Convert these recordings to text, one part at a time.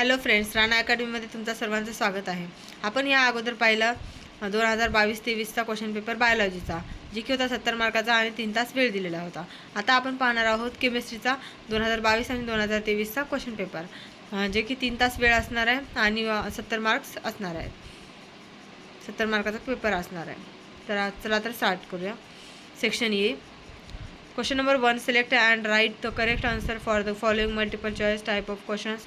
Hello friends, Rana अकॅडमीमध्ये तुमचं सर्वांचं स्वागत आहे. आपण या अगोदर पाहिलं 2022-23चा क्वेश्चन पेपर बायोलॉजीचा, जी की होता 70 मार्काचा आणि 3 तास वेळ दिलेला होता. आता आपण पाहणार आहोत केमिस्ट्रीचा 2022 आणि 2023चा क्वेश्चन पेपर, जे की 3 तास वेळ असणार आहे आणि 70 मार्क्स असणार आहेत. 70 मार्काचा पेपर असणार आहे. तर चला तर स्टार्ट करूया. Section A. Question number 1. Select and write the correct answer for the following multiple choice type of questions.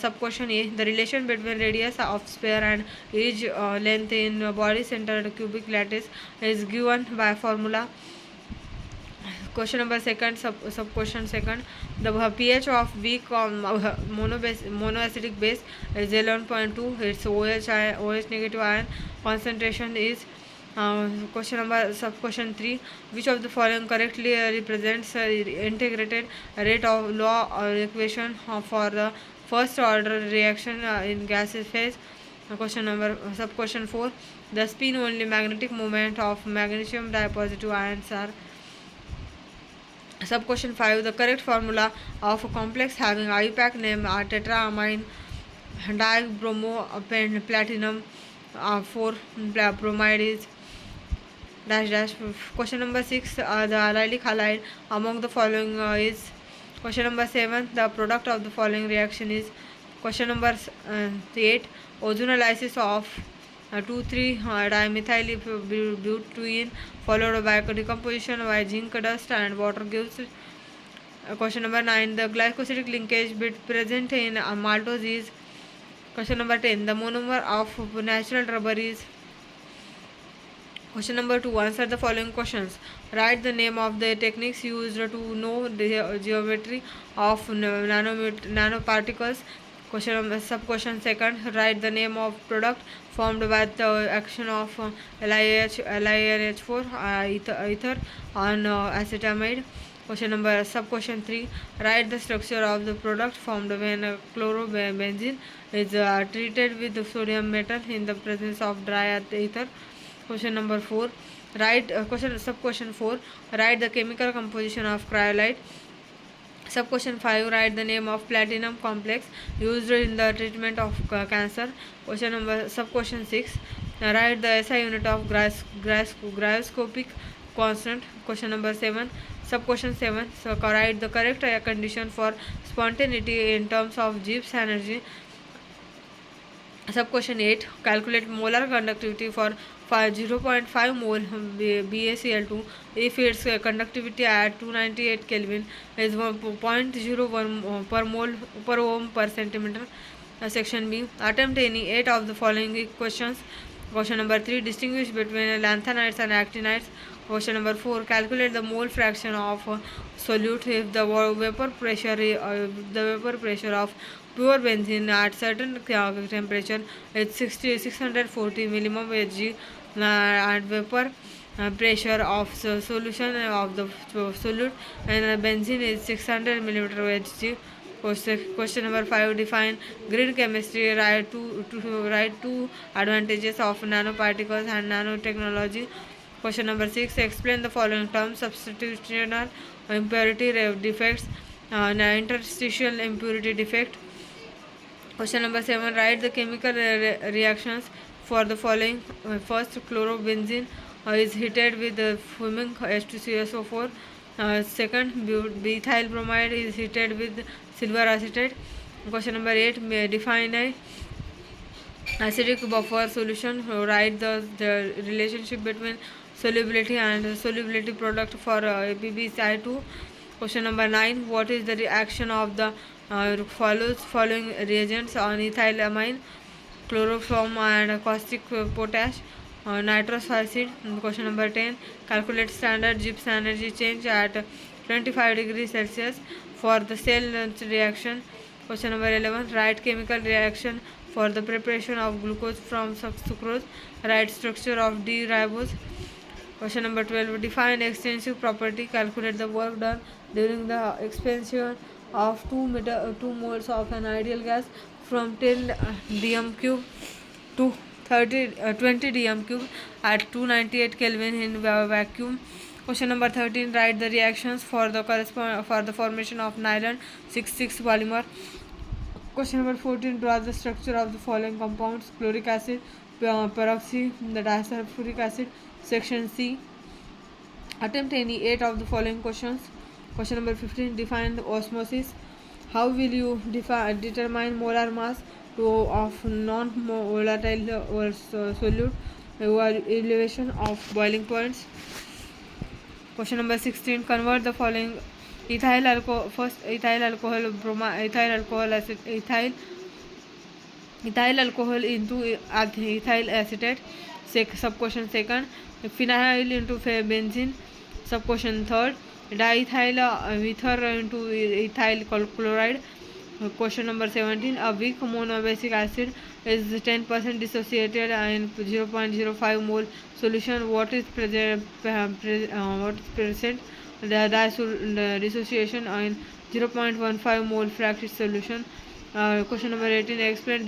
Sub question A. The relation between radius of sphere and each length in body centered cubic lattice is given by formula. Question number second. Sub question second. The pH of weak monoacidic base is 11.2. Its OH negative ion concentration is. Question number sub question 3. Which of the following correctly represents integrated rate of law or equation for the first order reaction in gaseous phase? Question number sub question 4. The spin only magnetic moment of magnesium dipositive ions are. Sub question 5. The correct formula of a complex having IUPAC name are tetraamine dibromo platinum 4 bromide is dash dash. Question number 6. The allylic halide among the following is. Question number 7. The product of the following reaction is. Question number 8. Ozonolysis of 2,3 dimethyl followed by decomposition by zinc dust and water gives. Question number 9. The glycosidic linkage bit present in maltose is. Question number 10. The monomer of natural rubber is. Question number 2. Answer the following questions. Write the name of the techniques used to know the geometry of nanoparticles. Question number sub question second. Write the name of product formed by the action of LiNH4 ether on acetamide. Question number sub question 3. Write the structure of the product formed when chlorobenzene is treated with sodium metal in the presence of dry ether. Question number 4. Sub question 4. Write the chemical composition of cryolite. Sub question 5. Write the name of platinum complex used in the treatment of cancer. Sub question 6. Write the SI unit of gyroscopic constant. Question number 7. Sub question 7. So write the correct condition for spontaneity in terms of Gibbs energy. Sub question 8. Calculate molar conductivity for 0.5 mole BaCl2 if its conductivity at 298 Kelvin is 0.01 per mole per ohm per centimeter. Section B. Attempt any 8 of the following questions. Question number 3. Distinguish between lanthanides and actinides. Question number 4. Calculate the mole fraction of solute if the vapor pressure of pure benzene at certain temperature is 640 millimole Hg and vapor pressure of solution of the solute and benzene is 600 millimeter Hg. Question number 5. Define grid chemistry. Write two advantages of nanoparticles and nanotechnology. Question number 6. Explain the following terms: substitutional impurity defects, interstitial impurity defect. Question number 7. Write the chemical reactions for the following. First, chlorobenzene is heated with fuming H2SO4. Second, methyl bromide is heated with silver acetate. Question number 8. Define a acidic buffer solution. Write the relationship between solubility and solubility product for ABBCI2. Question number 9. What is the reaction of the following reagents on ethylamine, chloroform and caustic potash, nitrous acid? Question number 10. Calculate standard Gibbs energy change at 25 degrees Celsius for the cell reaction. Question number 11. Write chemical reaction for the preparation of glucose from sucrose. Write structure of D-ribose. Question number 12. Define extensive property. Calculate the work done during the expansion of 2 moles of an ideal gas from 10 dm cube to 20 dm cube at 298 Kelvin in vacuum. Question number 13. Write the reactions for the formation of nylon 66 polymer. Question number 14. Draw the structure of the following compounds: chloric acid, peroxy, the disulfuric acid. Section C. Attempt any 8 of the following questions. Question number 15. Define the osmosis. How will you determine molar mass of non-volatile solute? Evaluation of boiling points. Question number 16. Convert the following ethyl alcohol, first ethyl alcohol, ethyl alcohol acid, ethyl alcohol into ethyl acetate. Sub question second. Phenyl into benzene. Sub question third. Diethyl ether into ethyl chloride. Question number 17. A weak monobasic acid is 10% dissociated in 0.05 mole solution. What is present? The dissociation in 0.15 mole fractional solution. Question number 18. Explain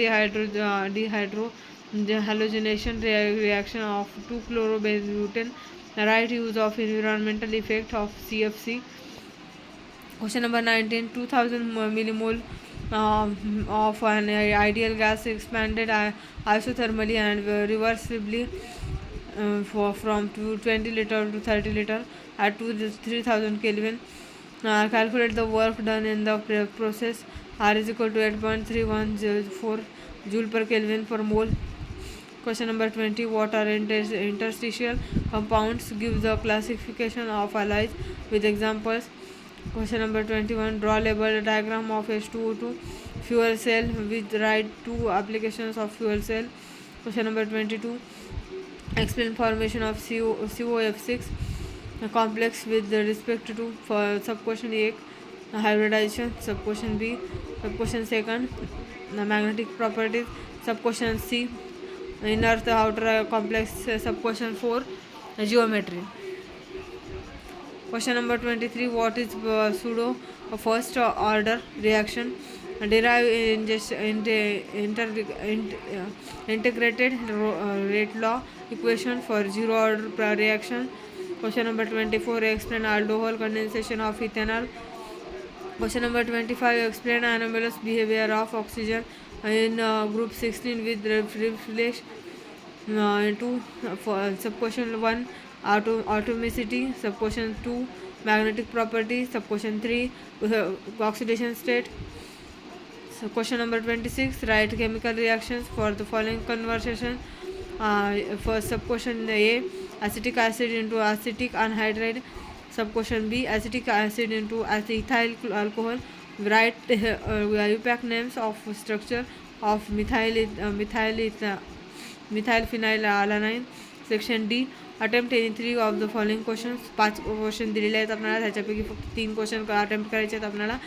dehalogenation reaction of 2-chlorobenzene. Right use of environmental effect of CFC. Question number 19. 2000 millimole of an ideal gas expanded isothermally and reversibly from 20 liter to 30 liter at 3000 Kelvin. Calculate the work done in the process. R is equal to 8.3104 joule per Kelvin per mole. Question number 20. What are interstitial compounds? Give the classification of alloys with examples. Question number 21. Draw label diagram of H2O2 fuel cell with right two applications of fuel cell. Question number 22. Explain formation of COF6 complex with respect to sub question A hybridization. Sub question B. Sub question second magnetic properties. Sub question C inner outer complex. Sub question 4 geometry. Question number 23. What is pseudo first order reaction? Derive integrated rate law equation for zero order reaction. Question number 24. Explain alcohol condensation of ethanol. Question number 25. Explain anomalous behavior of oxygen in group 16 with reflex into sub question 1 atomicity. Sub question 2 magnetic property. Sub question 3 oxidation state. So question number 26. Write chemical reactions for the following conversation. For sub question A, acetic acid into acetic anhydride. Sub question B, acetic acid into ethyl alcohol. Write UPAC names of structure of methylphenylalanine. Section D. Attempt any 3 of the following questions. 5 question दिलेले आहेत आपल्याला, त्याच्यापैकी फक्त 3 question attempt करायचे आहेत आपल्याला.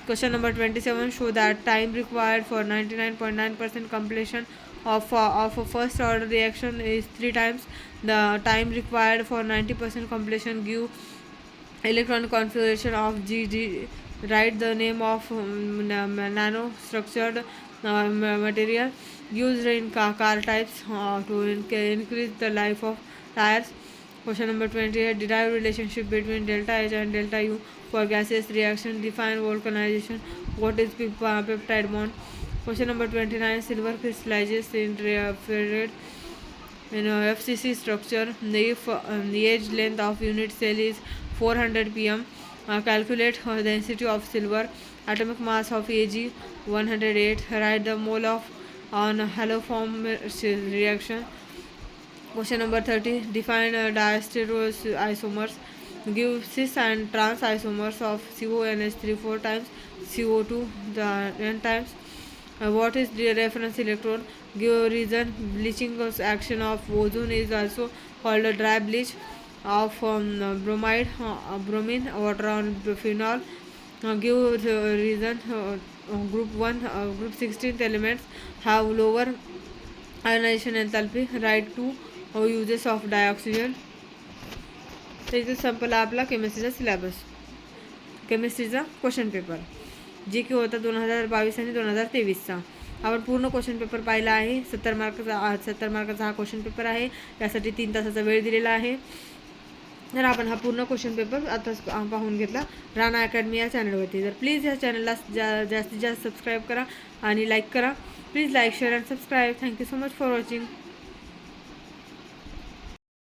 Question number 27. Show that time required for 99.9% completion of a first order reaction is 3 times the time required for 90% completion. Give electron configuration of GG. Write the name of nano structured material used in car types to increase the life of tires. Question number 28. Derive relationship between delta H and delta U for gaseous reaction. Define vulcanization. What is peptide bond? Question number 29. Silver crystallizes in ferrite in FCC structure. If the edge length of unit cell is 400 pm, calculate density of silver. Atomic mass of Ag 108. Write the mole of on haloform reaction. Question number 30. Define diastereoisomers. Give cis and trans isomers of CONH3 4 times, CO2 n times. What is the reference electrode? Give reason. Bleaching action of ozone is also called a dry bleach of bromine, water on phenol. Give reason. Group 1, group 16th elements have lower ionization enthalpy. Write 2 uses of dioxygen. तर इथे संपला आपला केमिस्ट्रीचा syllabus, केमिस्ट्रीचा question paper जे की होता 2022 आणि 2023चा. आपण पूर्ण question paper पाहिला आहे. 70 मार्काचा हा क्वेश्चन पेपर आहे. त्यासाठी 3 तासाचा वेळ दिलेला आहे. तर आपण हा पूर्ण क्वेश्चन पेपर आताच पाहून घेतला राणा अकॅडमी या चॅनलवरती. तर प्लीज ह्या चॅनलला जास्तीत जास्त सबस्क्राईब करा आणि लाईक करा. Please like share and subscribe. Thank you so much for watching.